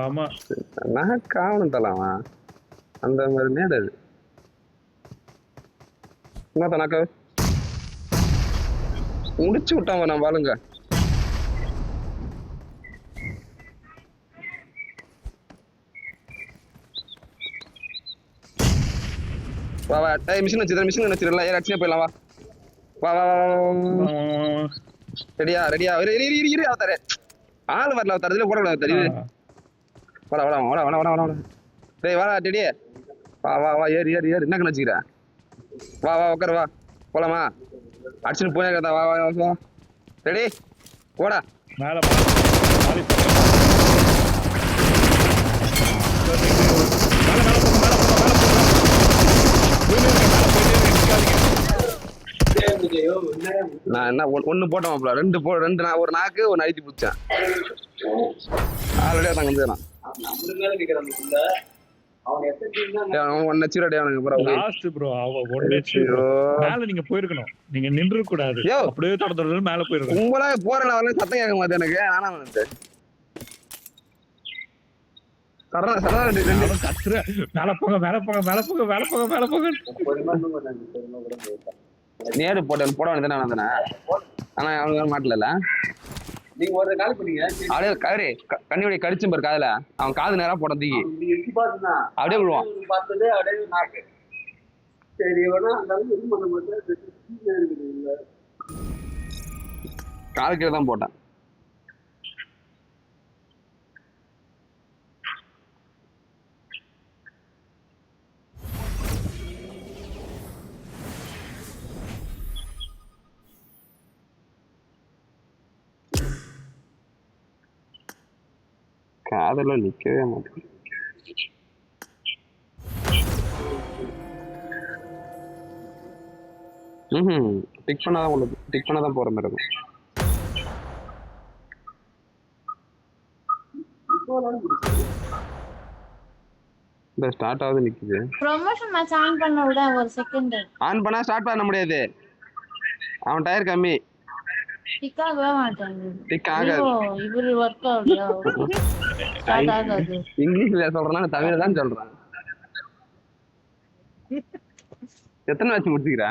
ஆமா
நாக்காவணும் தலாமா அந்த மாதிரி நேடாது. என்னத்த நாக்கா முடிச்சு விட்டாங்க நான் வாழுங்க. வா வா மிஷின் வச்சிடல. ஏன் அடிச்சுனே போயிடலாம். வா வா வா வா. ரெடியா ரெடியா அவத்தாரு ஆள் வரல. அவத்தாரு போடக்கூடாது தெரியுது. வாடா வாடா வாடா வாடா வாடா வாடா. டேய் வாடா டெடியே. வா வா வா ஏறி ஏறி ஏறி. என்ன கணச்சிக்கிற? வா வா உட்காரு வா போலாமா? அடிச்சுன்னு போனே இருக்கா. வா வா வா ரெடி போடா.
மேல
நான் என்ன ஒண்ணு போட்டோம். ரெண்டு நான் ஒரு நாக்கு ஒரு அழுத்தி பிடிச்சேன். ஆல்ரெடியா தாங்க வந்துடுறான்.
நீங்க போயிருக்கணும். நீங்க நின்று கூடாது. அப்படியே தொடர்ந்து மேல போயிருக்கணும்.
உங்களா போறேன் சத்தம் கேட்க மாட்டேன் எனக்கு. ஆனா வந்து
மேல போங்க மேல போங்க மேல போங்க மேல போங்க மேல போங்க.
நேரு போட வேண்டியதானே. ஆனா அவனுக்கு மாட்டல. நீங்க ஒரு கால் பண்ணீங்க அப்படியே கவரே கண்ணியோட கடிச்சும் பாரு காதுல. அவன் காது நேரா போட தூக்கி அப்படியே விழுவான். காது கீழே தான் போட்டான். காதெல்லாம் நிக்கவே மாட்டேன். டிக் பண்ணாதான் உங்களுக்கு டிக் பண்ணாதான் போற மாதிரி இருக்கும். இந்த ஸ்டார்ட் ஆகுது நிக்குது.
ப்ரொமோஷன் மேட்ச் ஆன் பண்ண விட ஒரு செகண்ட்.
ஆன் பண்ணா ஸ்டார்ட் பண்ண முடியாது. அவன் டயர் கம்மி.
டிக் ஆகவே மாட்டாங்க.
டிக் ஆகாது.
இவரு ஒர்க் ஆகலையா? ஸ்டார்ட் ஆகாது.
இங்கிலீஷ்ல சொல்றேன்னா தமிழ்ல தான் சொல்றேன். எத்தனை மேட்ச் முடிச்சுக்கிறா?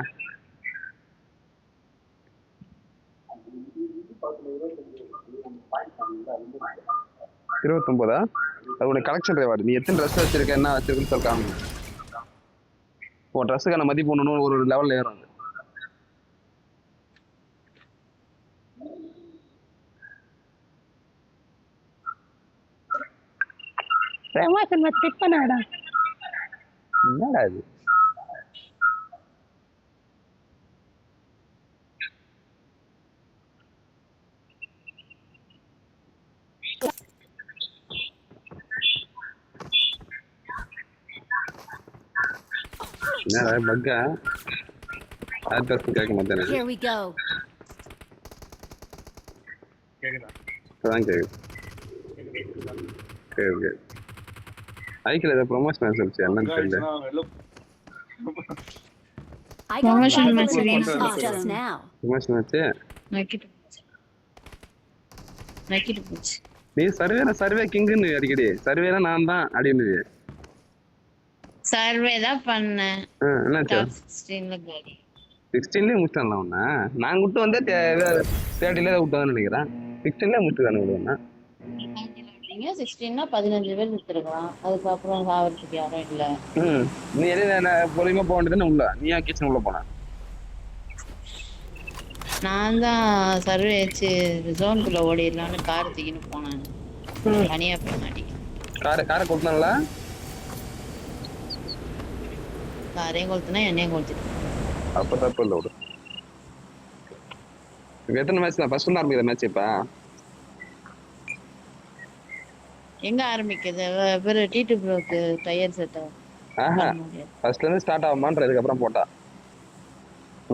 29. அது உனக்கு கலெக்ஷன் ரிவார்டு. நீ எத்தனை ட்ரெஸ் வச்சிருக்க என்ன வச்சிருக்குன்னு சொல்றாங்க. உன் ட்ரெஸ்ஸுக்கான மதிப்பு ஒன்று ஒரு லெவல்ல ஏறும். என்னடா இது? என்னடா பக்கா? ஆட்ரஸ் கேட்க மாட்டேன்.
Here we go.
அதான் கேக்குது. ஓகே. ஐக்கில் ஏதோ ப்ரொமோஷன் ஆச்சு என்னன்னு தெரியல.
I got
Promotion
five
match
eliminations just now.
Promotion ஆச்சு.
நக்கிட்டு போச்சு.
நீ சர்வே கிங்குன்னு அடிக்கடி சர்வேல நான் தான் அப்படின்னு.
சர்வே தான் பண்ணேன்.
என்னாச்சு?
16ல காலி.
16லயே முடிச்சிடலாம் உன்ன. நான் விட்டு வந்தே 30ல விட்டு வந்து நினைக்கிறேன். 16லயே முடிச்சுதானே விடுவேன்.
16னா 15 பேர் விட்டுருக்கலாம். அதுக்கப்புறம் சாவறதுக்கு யாரும் இல்ல.
நீ என்ன பொறுமையா போக வேண்டியதுன்னு உள்ள நீ ஏன் கிச்சன் உள்ள போன?
நான் தான் சர்வே வச்சு ஜோனுக்குள்ள ஓடிடலான்னு கார் தூக்கின்னு போனேன். தனியா பின்னாடி
காரை கொடுத்தாங்களா?
காரையும் கொளுத்துனா என்னையும் கொளுத்துட்டு.
அப்ப தப்பு இல்லை விடு. எத்தனை மேட்ச் தான் ஃபர்ஸ்ட் ஆரம்பிக்கிற மேட்ச் இப்ப
எங்க ஆரம்பிக்குது? வேற T2 ப்ரோக்கு டயர் செட் ஆகும்.
ஃபர்ஸ்ட்ல இருந்து ஸ்டார்ட் ஆகுமான்ற இதுக்கு அப்புறம் போட்டா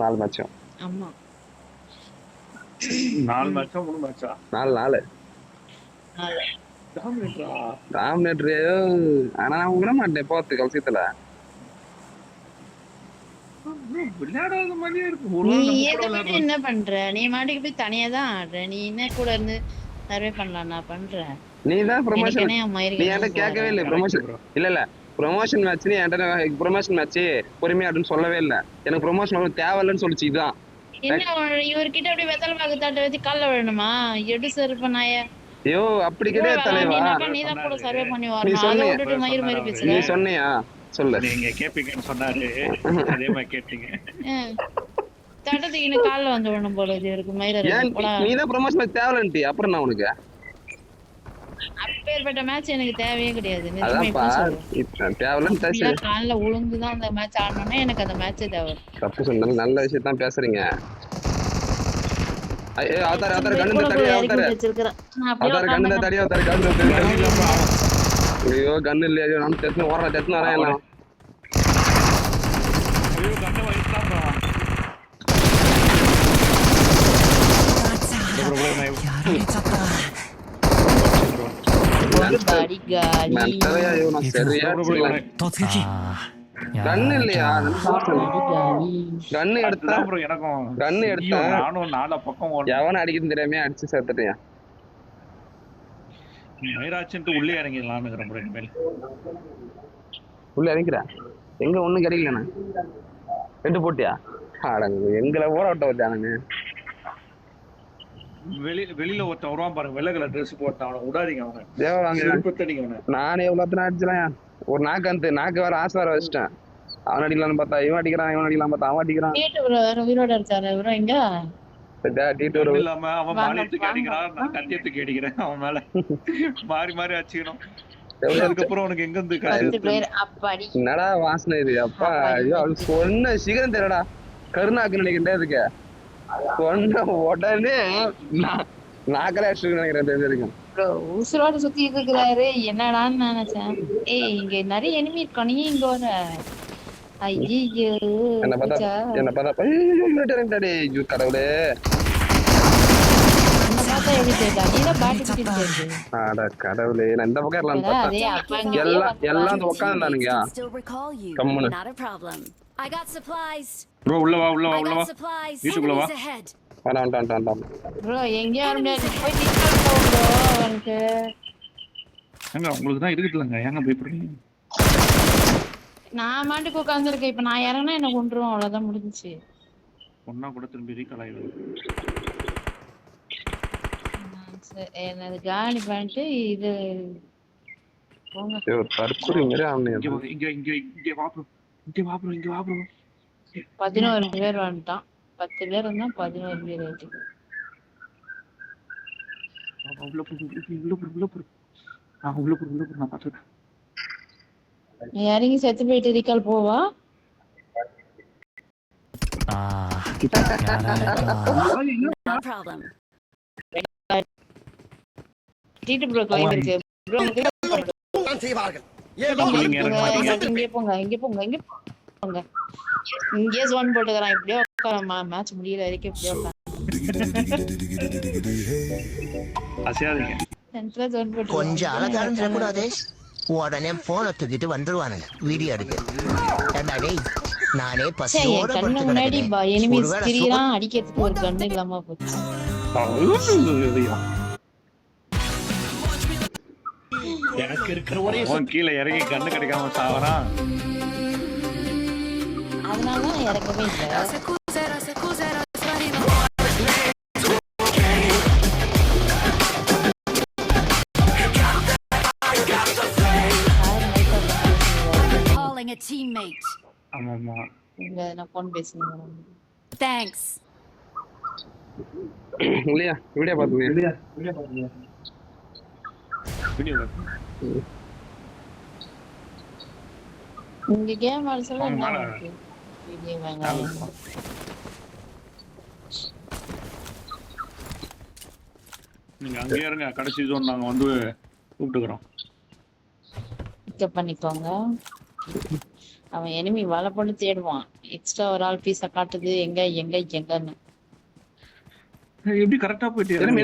4 மேட்சும்.
ஆமா
4 மேட்சா 3 மேட்சா?
4 டாமினேட்டர். ஆனா நான் விட மாட்டேன் போறதுக்கு அவசியத்துல.
விளையாடாத மாதிரியே இருக்கு.
நீ என்ன பண்ற? நீ மாட்டிக்கு போய் தனியா தான் ஆடுற. நீ என்ன கூட இருந்து சர்வே பண்ணலாம் நான் பண்றேன்.
நீ தான் ப்ரமோஷன். நீ என்கிட்ட கேட்கவே இல்லை ப்ரமோஷன். இல்ல ப்ரமோஷன் மேட்ச் நீ என்கிட்ட ப்ரமோஷன் மேட்ச் பொறுமையா அப்படின்னு சொல்லவே இல்லை. எனக்கு ப்ரமோஷன் அவ்வளவு தேவையில்லைன்னு சொல்லிச்சு. இதுதான்
என்ன இவர்கிட்ட அப்படி வெத்தலை பாக்கு தாட்ட வச்சு கால்ல விழணுமா? எடு சர்வ நாய.
ஐயோ அப்படி கிடையாது தலைவா.
நீ தான் கூட சர்வே பண்ணி வரணும். அதை விட்டுட்டு மயிர் மாதிரி பேசுற.
நீ சொன்னியா? சொல்லு.
நீங்க கேப்பீங்கன்னு சொன்னாரு. அதே மாதிரி கேட்டீங்க.
தட்டத்துக்கு கால்ல வந்து விழணும் போல இருக்கு மயிர.
நீ தான் ப்ரமோஷன் தேவையில்லைன்ட்டி. அப்புறம் நான் உனக்கு
அப்பேற்பட்ட மேட்ச் எனக்கு தேவையே கிடையாது. காலைல உளுந்துதான் அந்த மேட்ச் ஆடணும்னா எனக்கு அந்த மேட்சே தேவை.
தப்பு சொன்னாலும் நல்ல விஷயம் தான் பேசுறீங்க. ஐயோ கண்ணு இல்லையா? நான் தெத்து ஓடுறேன் தெத்து வரேன். கண்ணு இல்லையா? கண்ணு எடுத்தா கண்ணு எடுத்தா எவன அடிக்கிறது தெரியாம அடிச்சு சேர்த்துட்டியா?
உள்ளே இறங்கிடலான்னு
உள்ள இறங்கிறேன். எங்க ஒண்ணும் கிடைக்கலண்ணா. 2 போட்டியா? எங்களை ஊற விட்ட வச்சானு.
வெளியில ஒருத்தன் வருவான் பாருங்க, வெள்ளை கலர் ட்ரெஸ் போட்டான். அவனை விடாதீங்க. அவனை
நானே எவ்வளவு அடிச்சலாம். ஒரு நாக்கு வேற ஆசை வேற வச்சுட்டேன். அவன் அடிக்கலான்னு பார்த்தா இவன் அடிக்கிறான், இவன் அடிக்கலாம் பார்த்தா அவன் அடிக்கிறான்.
இல்லாம அவன் மானியத்துக்கு அடிக்கிறான், நான் கத்தியத்துக்கு அடிக்கிறேன். அவன் மேல மாறி மாறி அடிச்சுக்கணும். அதுக்கப்புறம் உனக்கு எங்க இருந்து
என்னடா வாசனை இது? அப்பா ஐயோ அவளு சொன்ன சீக்கிரம் தெரியடா. கருணாக்கு நினைக்கிட்டே இருக்க. சொன்ன உடனே நாக்கல அடிச்சு நினைக்கிறேன். தெரிஞ்சிருக்கும்
உசுரோட சுத்தி இருக்கிறாரு. என்னடான்னு நினைச்சேன். இங்க நிறைய எனிமி இருக்கா? நீ இங்க வர? ஐயோ
என்ன பார்த்தா கடவுளே.
பார்த்தா எப்படி தெரியுதா? நீ தான் பாட்டு குட்டின்னு தெரியுது.
அட கடவுளே, நான் இந்த பக்கம் ஏறலாம்னு
அதான்
பார்த்தா
அதே அப்பா இங்கேயே
எல்லாம்
வந்து
எல்லாம்
Your
உட்காந்துட்டானுங்க.
teammates can still recall you.
Come on.
Not a problem. I got supplies.
Bro உள்ள வா உள்ள வா
I
உள்ள வா
got supplies.
வீட்டுக்குள்ள வா.
Enemies ahead.
வேண்டாம்.
ப்ரோ எங்கேயும் வர முடியாது. போய் நிக்கல் போ ப்ரோ அவனுக்கு.
ஏங்க உங்களுக்கு தான் இருக்குதுலங்க, ஏங்க பயப்படுறீங்க?
நான் மாட்டுக்கு உட்காந்துருக்கேன். இப்ப நான் இறங்கினா என்ன கொண்டுருவோம், அவ்வளவுதான் முடிஞ்சுச்சு.
ஒன்னா கூட திரும்பி ரீகால் ஆயிடும்.
என்னது காலி பண்ணிட்டு இது போங்க.
ஐயோ, தற்கொலை மாதிரி அவனு.
இங்க வா, இங்க வா ப்ரோ, இங்க வா ப்ரோ.
11 பேர் வந்துட்டான். 10 பேர் இருந்தா 11 பேர் ஆயிட்டு.
உள்ள போ. நான் பாத்துக்கிறேன்.
நீ இறங்கி செத்து போயிட்டு ரீகால் போவா.
No problem.
டீட்டு ப்ரோ லைவ் இருக்கு. ப்ரோ இங்கே போங்க. இங்கே ஜோன் போட்டுக்கறான். இப்படியே உட்கார மேட்ச் முடியற வரைக்கும் இப்படியே உட்கார.
அசியாதீங்க.
சென்ட்ரல் ஜோன் போட்டு
கொஞ்சம் அழகா இருக்கக்கூடாது. உடனே போனை தூக்கிட்டு வந்துருவானுங்க வீடியோ எடுக்க. ஏண்டா டேய், நானே பசியோட
கண்ணு முன்னாடி எனிமீஸ் கிரியெல்லாம் அடிக்கிறதுக்கு ஒரு கண்ணு இல்லாம போச்சு.
எனக்கு இருக்கிற ஒரே கீழே இறங்கி கண்ணு கிடைக்காம சாவறான்.
அதனால இறக்கவே இல்லை.
Calling a teammate.
ஆமாமா.
இங்க நான் போன் பேசுறேன்.
Thanks.
இல்லையா வீடியோ பாத்துங்க.
வீடியோ
இங்க கேம் ஆட சொல்ல என்ன இருக்கு? வீடியோ வேணாம்.
நீங்க அங்கேயே இருங்க, கடைசி ஜோன் நாங்க வந்து கூப்பிட்டுக்கிறோம்.
பிக்கப் பண்ணிக்கோங்க. அவன் எனிமி வலை பண்ணி தேடுவான். எக்ஸ்ட்ரா ஒரு ஆள் பீஸ காட்டுது எங்கன்னு.
எப்படி கரெக்டா போயிட்டு
enemy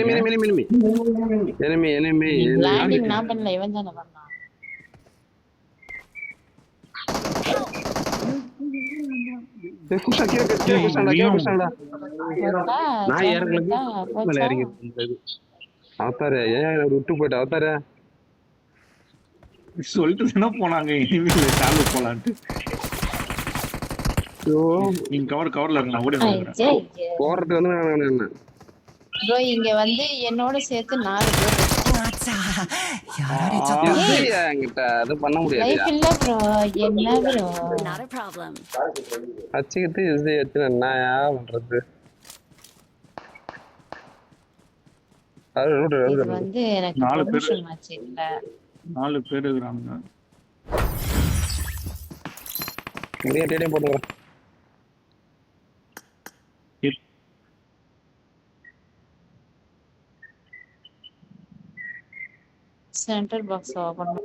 லேண்டிங் நான் பண்ணல, இவன் தான பண்ணான்.
நான் இறங்கி அவத்தாரு ஏன் விட்டு போயிட்டு அவத்தாரு
சொல்லிட்டு தானே போனாங்க இனிமேல் சால்வ் போலான்ட்டு. நீங்க கவர்ல இருங்க, நான் ஓடி வந்துடுறேன்.
போறது வந்து என்ன
ப்ரோ இங்க வந்து என்னோட சேர்த்து 4 பேர்.
என்கிட்ட அது பண்ண முடியாது.
லைஃப் இல்ல ப்ரோ, என்ன ப்ரோ?
Not a problem.
அச்சிக்கிட்டு இது எத்தனை என்னயா பண்றது?
இது வந்து எனக்கு
4 பேர்
மேட்ச் இல்ல.
4 பேர் இருக்காங்க.
நீங்க டேடியம் போடுங்க.
Centre box open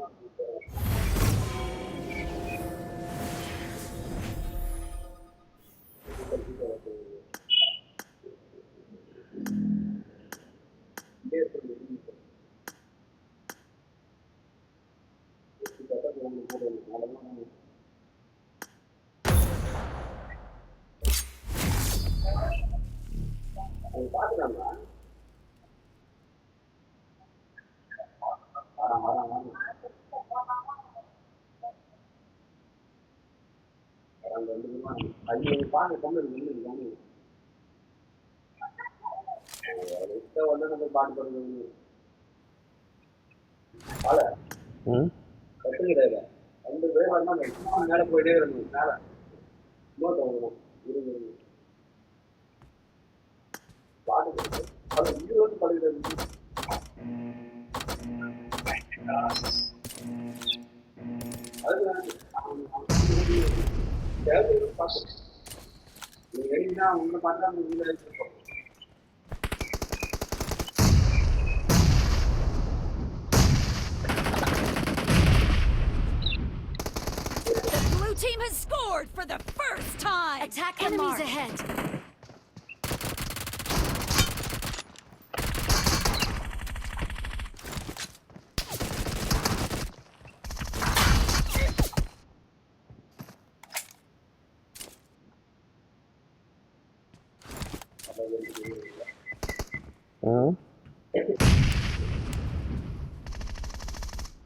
Blue team has scored for the first time. Attack the enemies ahead.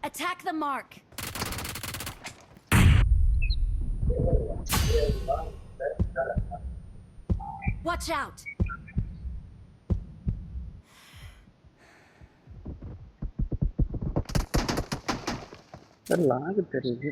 Attack the mark. Watch out.
Log தெரியுது